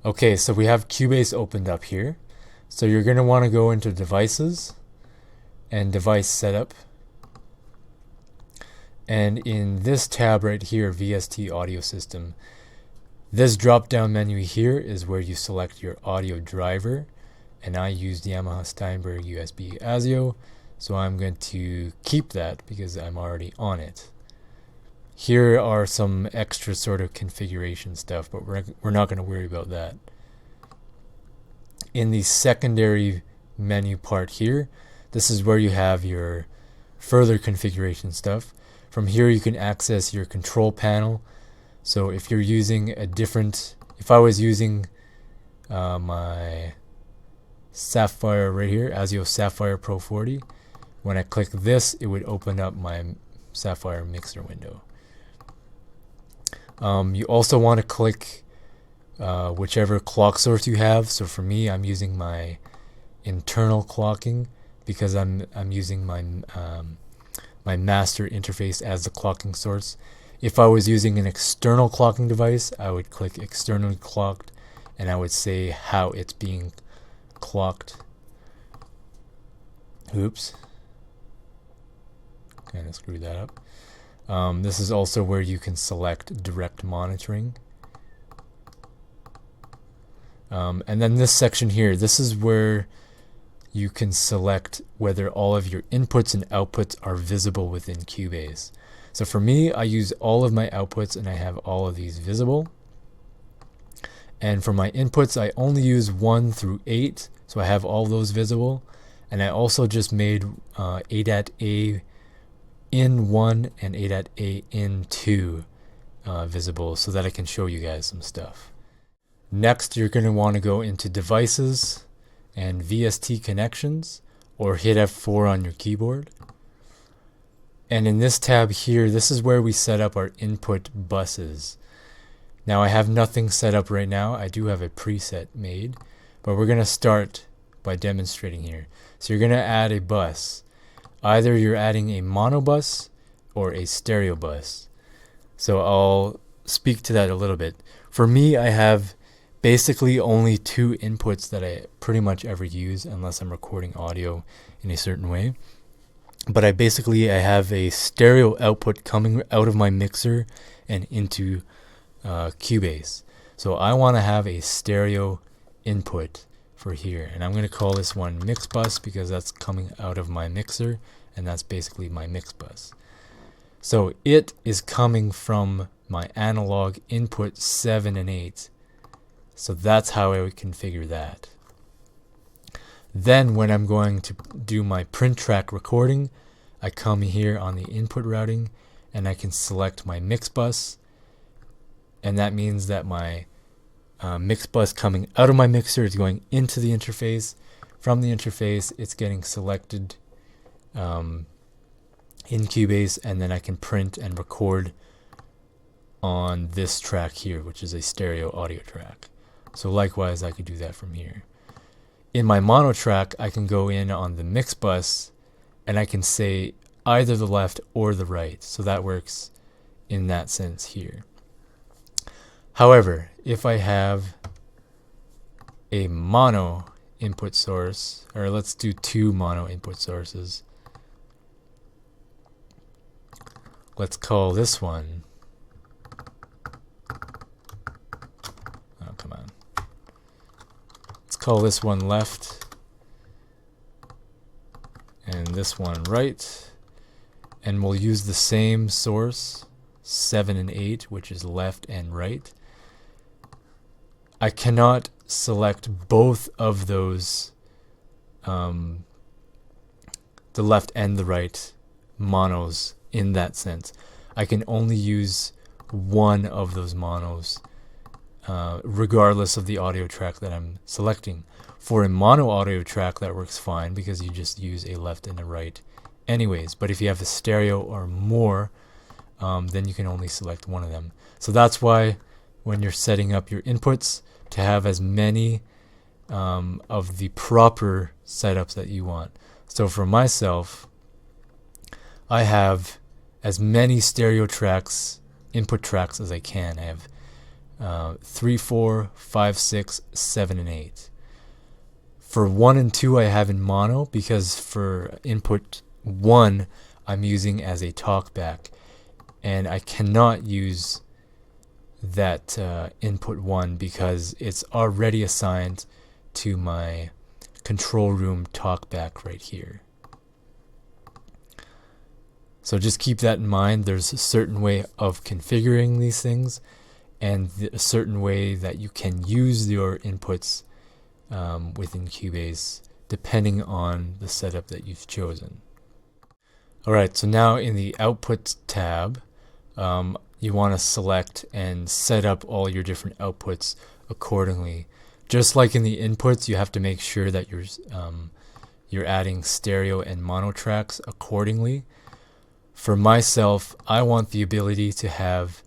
Okay, so we have Cubase opened up here. So you're going to want to go into Devices and Device Setup. And in this tab right here, VST Audio System, this drop-down menu here is where you select your audio driver. And I used Yamaha Steinberg USB ASIO, so I'm going to keep that because I'm already on it. Here are some extra sort of configuration stuff, but we're not going to worry about that. In the secondary menu part here, this is where you have your further configuration stuff. From here you can access your control panel. So if you're using if I was using my Sapphire right here, ASIO Sapphire Pro 40, when I click this, it would open up my Sapphire mixer window. You also want to click whichever clock source you have. So for me, I'm using my internal clocking because I'm using my my master interface as the clocking source. If I was using an external clocking device, I would click externally clocked, and I would say how it's being clocked. Oops, kind of screwed that up. This is also where you can select direct monitoring. And then this section here, this is where you can select whether all of your inputs and outputs are visible within Cubase. So for me, I use all of my outputs and I have all of these visible. And for my inputs, I only use 1 through 8, so I have all those visible. And I also just made ADAT A in 1 and ADAT A in 2 visible so that I can show you guys some stuff. Next, you're going to want to go into Devices and VST Connections, or hit F4 on your keyboard. And in this tab here, this is where we set up our input buses. Now I have nothing set up right now. I do have a preset made, but we're going to start by demonstrating here. So you're going to add a bus. Either you're adding a mono bus or a stereo bus. So I'll speak to that a little bit. For me, I have basically only 2 inputs that I pretty much ever use unless I'm recording audio in a certain way. But I have a stereo output coming out of my mixer and into Cubase. So I want to have a stereo input for here, and I'm going to call this one mix bus because that's coming out of my mixer, and that's basically my mix bus. So it is coming from my analog input 7 and 8. So that's how I would configure that. Then when I'm going to do my print track recording, I come here on the input routing and I can select my mix bus, and that means that my mix bus coming out of my mixer is going into the interface. From the interface, it's getting selected in Cubase, and then I can print and record on this track here, which is a stereo audio track. So likewise, I could do that from here. In my mono track, I can go in on the mix bus and I can say either the left or the right. So that works in that sense here. However, if I have a mono input source, or let's do 2 mono input sources. Let's call this one, oh come on, let's call this one left and this one right, and we'll use the same source 7 and 8, which is left and right. I cannot select both of those, the left and the right monos in that sense. I can only use one of those monos regardless of the audio track that I'm selecting. For a mono audio track, that works fine because you just use a left and a right anyways. But if you have a stereo or more, then you can only select one of them. So that's why when you're setting up your inputs, to have as many of the proper setups that you want. So for myself, I have as many stereo tracks, input tracks as I can. I have 3, 4, 5, 6, 7, and 8. For 1 and 2 I have in mono because for input 1 I'm using as a talkback, and I cannot use that input 1 because it's already assigned to my control room talkback right here. So just keep that in mind. There's a certain way of configuring these things and a certain way that you can use your inputs within Cubase depending on the setup that you've chosen. Alright, so now in the Outputs tab, you want to select and set up all your different outputs accordingly. Just like in the inputs, you have to make sure that you're adding stereo and mono tracks accordingly. For myself, I want the ability to have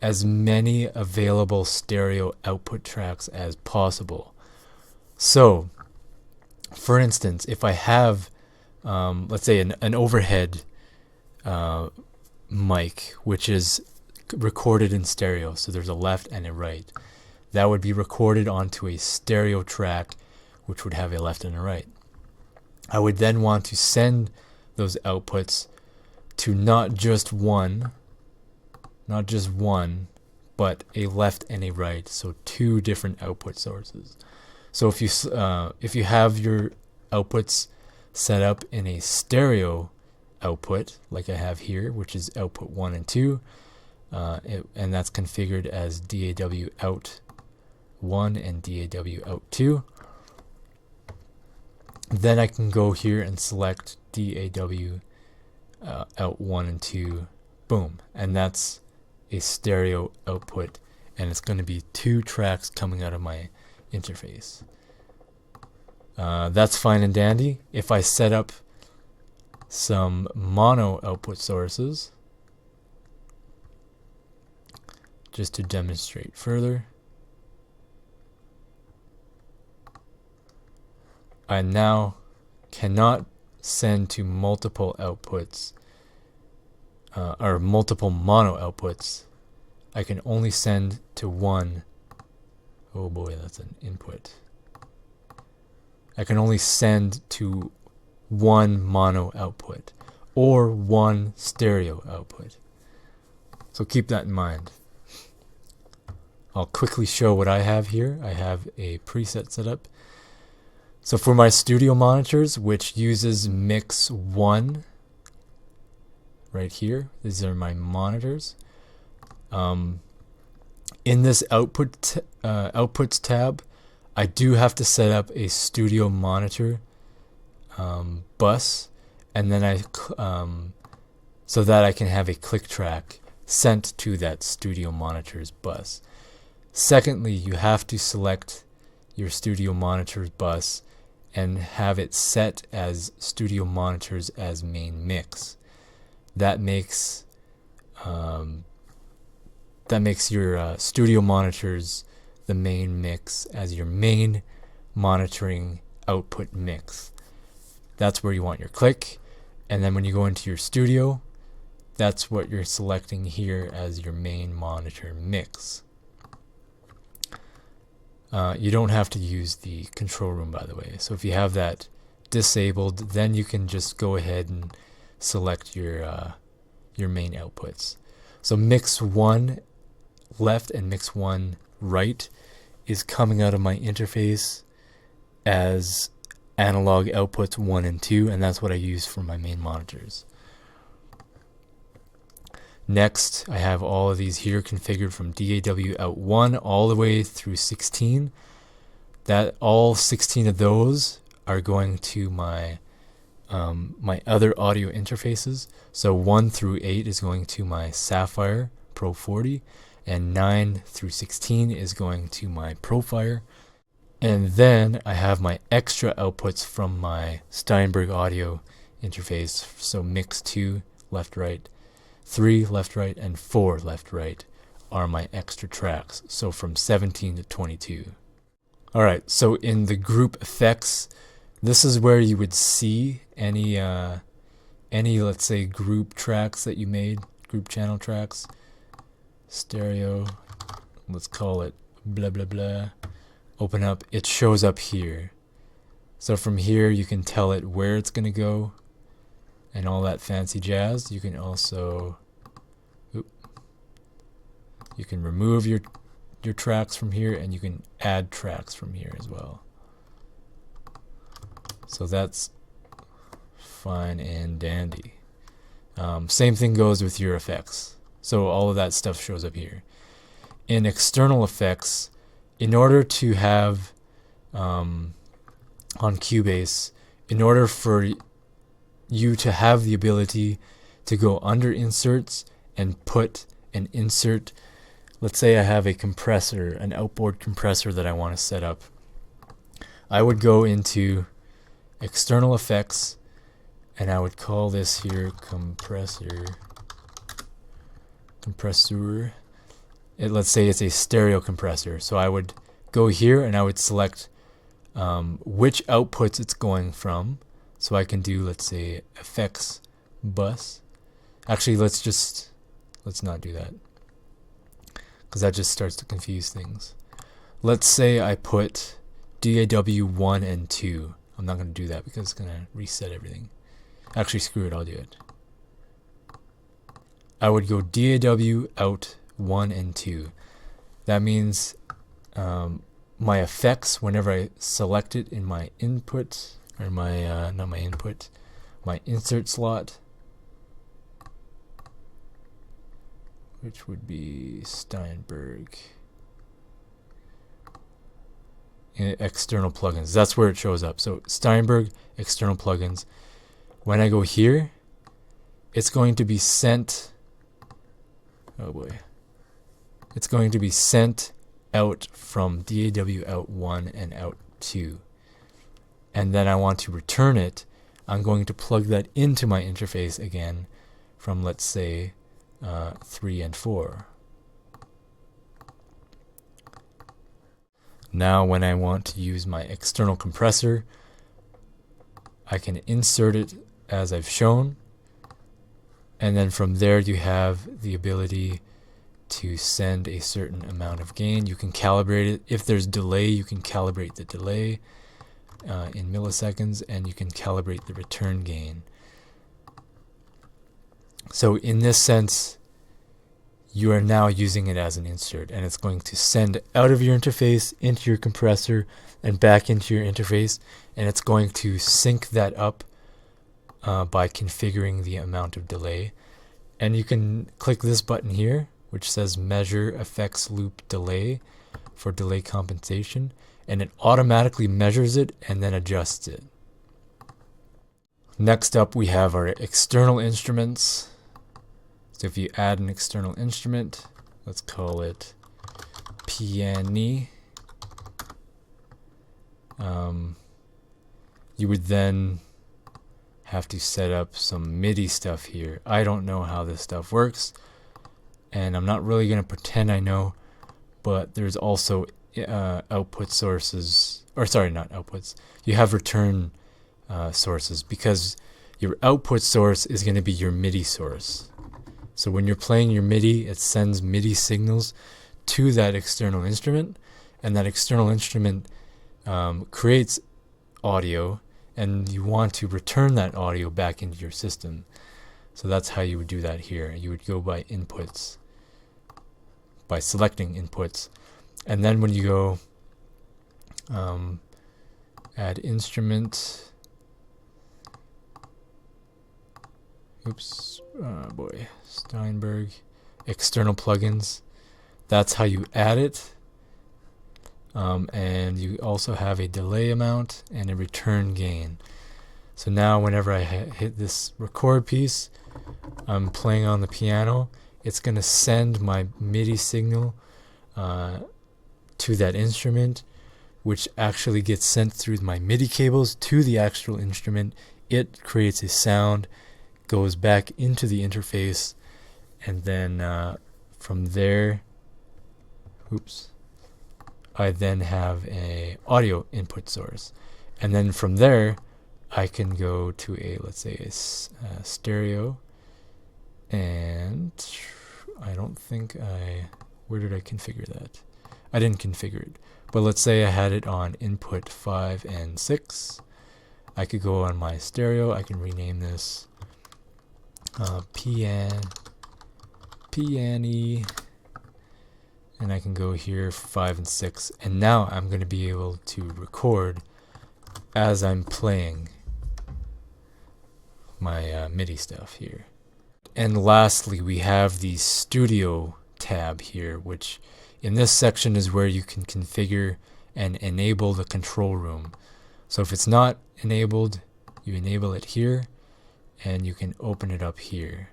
as many available stereo output tracks as possible. So, for instance, if I have, let's say, an overhead mic, which is recorded in stereo, so there's a left and a right, that would be recorded onto a stereo track, which would have a left and a right. I would then want to send those outputs to not just one, but a left and a right, so 2 different output sources. So if you have your outputs set up in a stereo output, like I have here, which is output 1 and 2, and that's configured as DAW out 1 and DAW out 2, then I can go here and select DAW out 1 and 2, boom, and that's a stereo output, and it's going to be 2 tracks coming out of my interface. That's fine and dandy. If I set up some mono output sources, just to demonstrate further, I now cannot send to multiple outputs or multiple mono outputs. I can only send to one. Oh boy, that's an input. I can only send to one mono output or one stereo output. So keep that in mind. I'll quickly show what I have here. I have a preset set up. So for my studio monitors, which uses mix 1 right here, these are my monitors. In this outputs tab, I do have to set up a studio monitor bus, and then so that I can have a click track sent to that studio monitor's bus. Secondly, you have to select your studio monitor's bus and have it set as studio monitors as main mix. That makes your studio monitors the main mix as your main monitoring output mix. That's where you want your click, and then when you go into your studio, that's what you're selecting here as your main monitor mix. You don't have to use the control room, by the way. So if you have that disabled, then you can just go ahead and select your main outputs. So mix 1 left and mix 1 right is coming out of my interface as analog outputs 1 and 2, and that's what I use for my main monitors. Next, I have all of these here configured from DAW out 1 all the way through 16. That all 16 of those are going to my my other audio interfaces. So 1 through 8 is going to my Sapphire Pro 40, and 9 through 16 is going to my Profire. And then I have my extra outputs from my Steinberg audio interface. So mix 2 left right, 3 left right, and 4 left right are my extra tracks. So from 17 to 22. Alright, so in the group effects, this is where you would see any let's say group tracks that you made, group channel tracks, stereo, let's call it blah blah blah, open up, it shows up here. So from here you can tell it where it's going to go and all that fancy jazz. You can also you can remove your tracks from here, and you can add tracks from here as well. So that's fine and dandy. Same thing goes with your effects. So all of that stuff shows up here. In external effects, in order to have on Cubase, in order for you to have the ability to go under inserts and put an insert, let's say I have a compressor, an outboard compressor that I want to set up, I would go into external effects, and I would call this here compressor. Let's say it's a stereo compressor. So I would go here and I would select which outputs it's going from. So I can do, let's say, effects bus. Actually, let's not do that, because that just starts to confuse things. Let's say I put DAW 1 and 2. I'm not going to do that because it's going to reset everything. Actually, screw it, I'll do it. I would go DAW out 1 and 2. That means my effects, whenever I select it in my input, or my, not my input, my insert slot, which would be Steinberg. External plugins, that's where it shows up. So Steinberg, external plugins. When I go here, it's going to be sent, oh boy, it's going to be sent out from DAW out 1 and out 2. And then I want to return it. I'm going to plug that into my interface again from, let's say, 3 and 4. Now when I want to use my external compressor, I can insert it as I've shown, and then from there you have the ability to send a certain amount of gain. You can calibrate it. If there's delay, you can calibrate the delay in milliseconds, and you can calibrate the return gain. So in this sense, you are now using it as an insert, and it's going to send out of your interface into your compressor and back into your interface, and it's going to sync that up by configuring the amount of delay. And you can click this button here, which says measure effects loop delay for delay compensation, and it automatically measures it and then adjusts it. Next up, we have our external instruments. So if you add an external instrument, let's call it piano, you would then have to set up some MIDI stuff here. I don't know how this stuff works, and I'm not really going to pretend I know, but there's also output sources, or sorry, not outputs. You have return sources, because your output source is going to be your MIDI source. So when you're playing your MIDI, it sends MIDI signals to that external instrument, and that external instrument creates audio, and you want to return that audio back into your system. So that's how you would do that here. You would go by inputs, by selecting inputs, and then when you go add instrument, Steinberg, external plugins, that's how you add it. And you also have a delay amount and a return gain. So now whenever I hit this record piece, I'm playing on the piano, it's going to send my MIDI signal to that instrument, which actually gets sent through my MIDI cables to the actual instrument. It creates a sound, goes back into the interface, and then from there, I then have a audio input source, and then from there I can go to a, let's say, a stereo, and I don't think I Where did I configure that? I didn't configure it. But let's say I had it on input 5 and 6. I could go on my stereo. I can rename this PNE, and I can go here 5 and 6. And now I'm going to be able to record as I'm playing my MIDI stuff here. And lastly, we have the Studio tab here, which in this section is where you can configure and enable the control room. So if it's not enabled, you enable it here, and you can open it up here.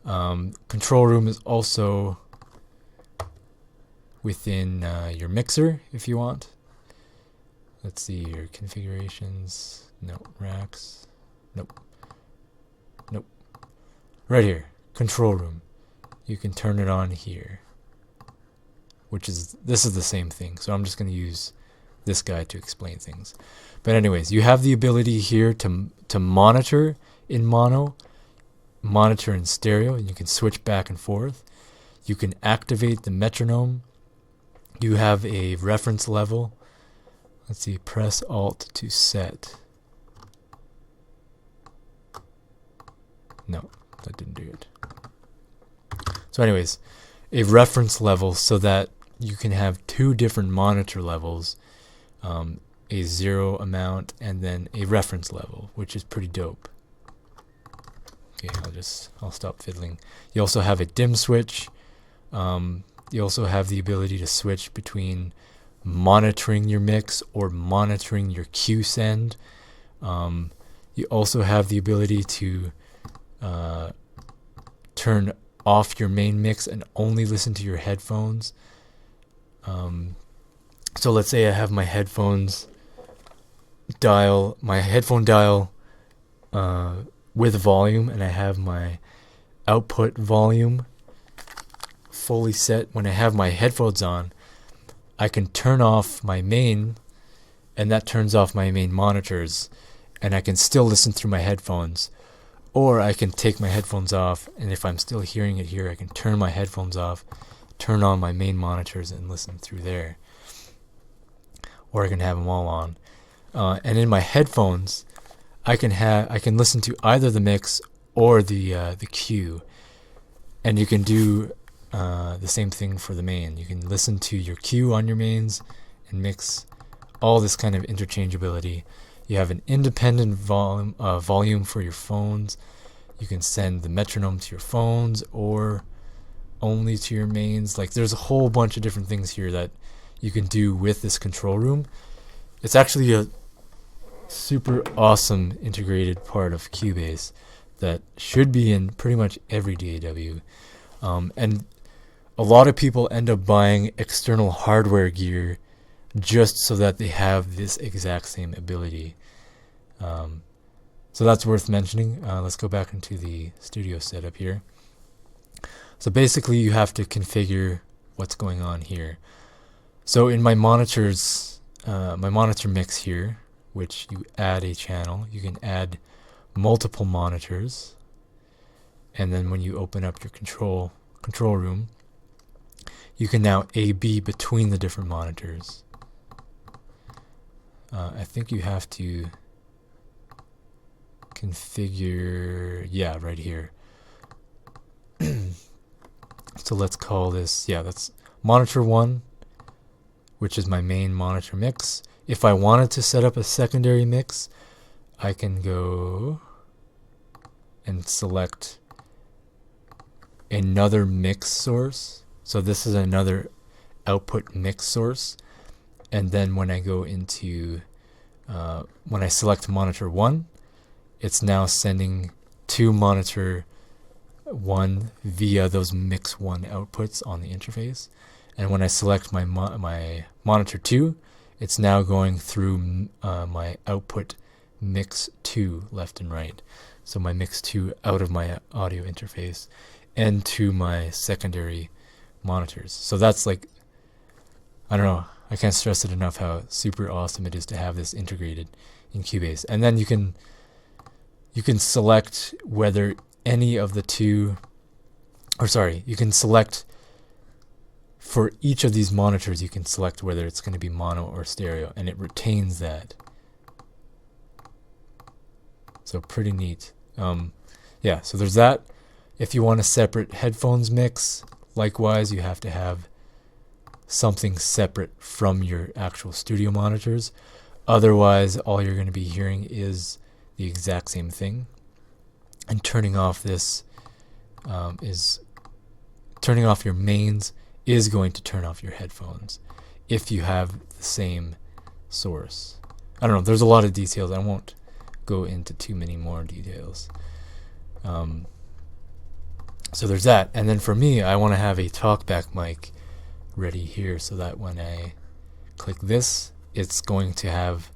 Control room is also within your mixer if you want. Let's see your configurations. No, racks. Nope. Nope. Right here, control room. You can turn it on here, this is the same thing. So I'm just going to use this guy to explain things. But anyways, you have the ability here to monitor in mono, monitor in stereo, and you can switch back and forth. You can activate the metronome. You have a reference level. Let's see, press Alt to set. No, that didn't do it. So anyways, a reference level so that you can have two different monitor levels, a 0 amount and then a reference level, which is pretty dope. Okay, I'll stop fiddling. You also have a dim switch. You also have the ability to switch between monitoring your mix or monitoring your cue send. You also have the ability to turn off your main mix and only listen to your headphones. So let's say I have my headphone dial with volume, and I have my output volume fully set. When I have my headphones on, I can turn off my main, and that turns off my main monitors, and I can still listen through my headphones. Or I can take my headphones off, and if I'm still hearing it here, I can turn my headphones off, turn on my main monitors, and listen through there. Or I can have them all on. And in my headphones, I can listen to either the mix or the cue, and you can do the same thing for the main. You can listen to your cue on your mains and mix. All this kind of interchangeability. You have an independent volume for your phones. You can send the metronome to your phones or only to your mains. Like, there's a whole bunch of different things here that you can do with this control room. It's actually a super awesome integrated part of Cubase that should be in pretty much every DAW. And a lot of people end up buying external hardware gear just so that they have this exact same ability. So that's worth mentioning. Let's go back into the studio setup here. So basically you have to configure what's going on here. So in my monitors, my monitor mix here, which you add a channel, you can add multiple monitors, and then when you open up your control room, you can now A/B between the different monitors. I think you have to configure, yeah, right here. So let's call this, that's monitor 1, which is my main monitor mix. If I wanted to set up a secondary mix, I can go and select another mix source. So this is another output mix source. And then when I go into, when I select monitor 1, it's now sending to monitor 1 via those mix 1 outputs on the interface. And when I select my monitor 2, it's now going through my output mix 2 left and right. So my mix 2 out of my audio interface and to my secondary monitors. So that's like, I don't know, I can't stress it enough how super awesome it is to have this integrated in Cubase. And then you can select whether any of the two or sorry, you can select for each of these monitors, you can select whether it's going to be mono or stereo, and it retains that. So pretty neat. Yeah, so there's that. If you want a separate headphones mix, likewise, you have to have something separate from your actual studio monitors. Otherwise, all you're going to be hearing is the exact same thing. And turning off this turning off your mains is going to turn off your headphones if you have the same source. I don't know, there's a lot of details. I won't go into too many more details. So there's that. And then for me, I want to have a talkback mic ready here so that when I click this, it's going to have,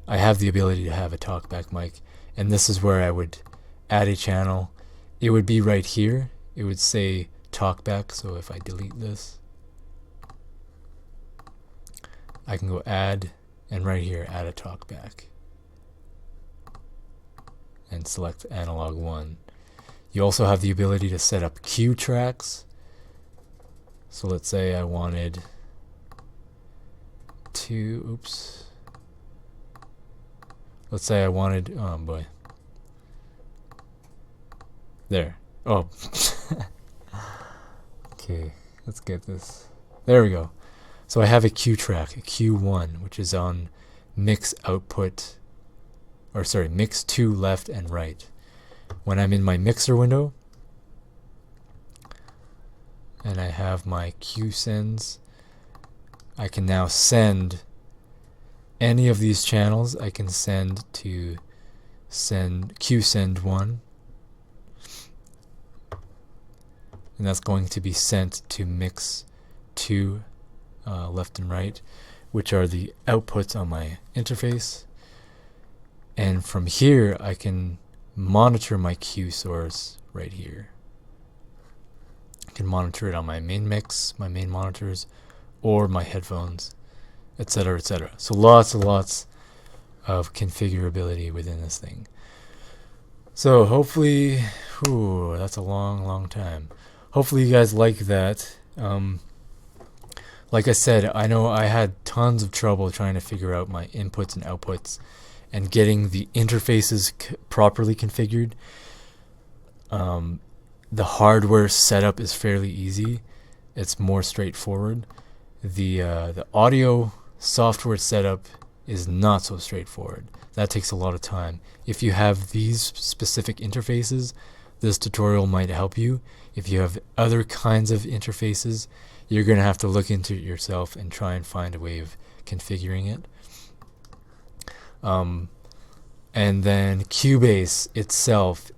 I have the ability to have a talkback mic. And this is where I would add a channel. It would be right here. It would say talkback. So if I delete this, I can go add, and right here, add a talkback. And select analog 1. You also have the ability to set up cue tracks. So let's say I wanted to, let's say I wanted, oh boy. There. Oh. Okay, let's get this. There we go. So I have a cue track, a Q1, which is on mix output, or sorry, mix 2 left and right. When I'm in my mixer window, and I have my Q sends, I can now send any of these channels. I can send to Q send 1, and that's going to be sent to mix 2 left and right, which are the outputs on my interface. And from here I can monitor my Q source right here. I can monitor it on my main mix, my main monitors, or my headphones, etc., etc. So lots and lots of configurability within this thing. So hopefully, that's a long time. Hopefully you guys like that. Like I said, I know I had tons of trouble trying to figure out my inputs and outputs and getting the interfaces properly configured. The hardware setup is fairly easy. It's more straightforward. The audio software setup is not so straightforward. That takes a lot of time. If you have these specific interfaces, this tutorial might help you. If you have other kinds of interfaces, you're going to have to look into it yourself and try and find a way of configuring it. And then Cubase itself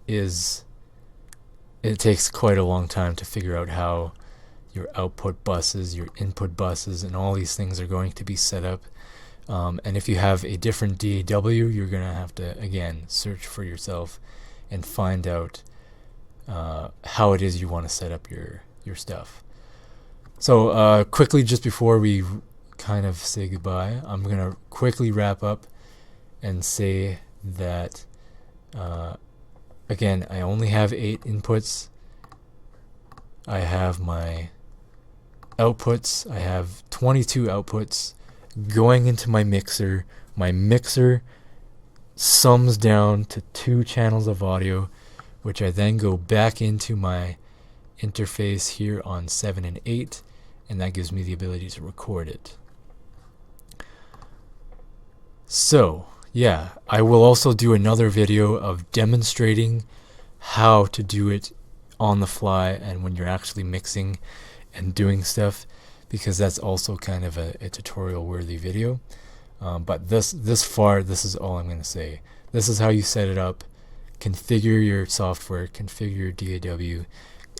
it takes quite a long time to figure out how your output buses, your input buses, and all these things are going to be set up. And if you have a different DAW, you're going to have to, again, search for yourself and find out how it is you want to set up your stuff. So quickly, just before we kind of say goodbye, I'm going to quickly wrap up and say that, again, I only have 8 inputs. I have my outputs. I have 22 outputs going into my mixer. My mixer sums down to 2 channels of audio, which I then go back into my interface here on 7 and 8, and that gives me the ability to record it. So yeah, I will also do another video of demonstrating how to do it on the fly and when you're actually mixing and doing stuff, because that's also kind of a tutorial worthy video. But this far, this is all I'm going to say. This is how you set it up, configure your software, configure your DAW,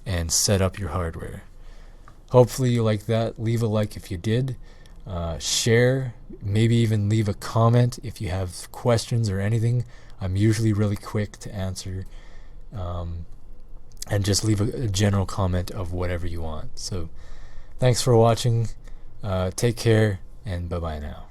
and set up your hardware. Hopefully you like that. Leave a like if you did. Share, maybe even leave a comment if you have questions or anything. I'm usually really quick to answer, and just leave a general comment of whatever you want. So thanks for watching, take care, and bye bye now.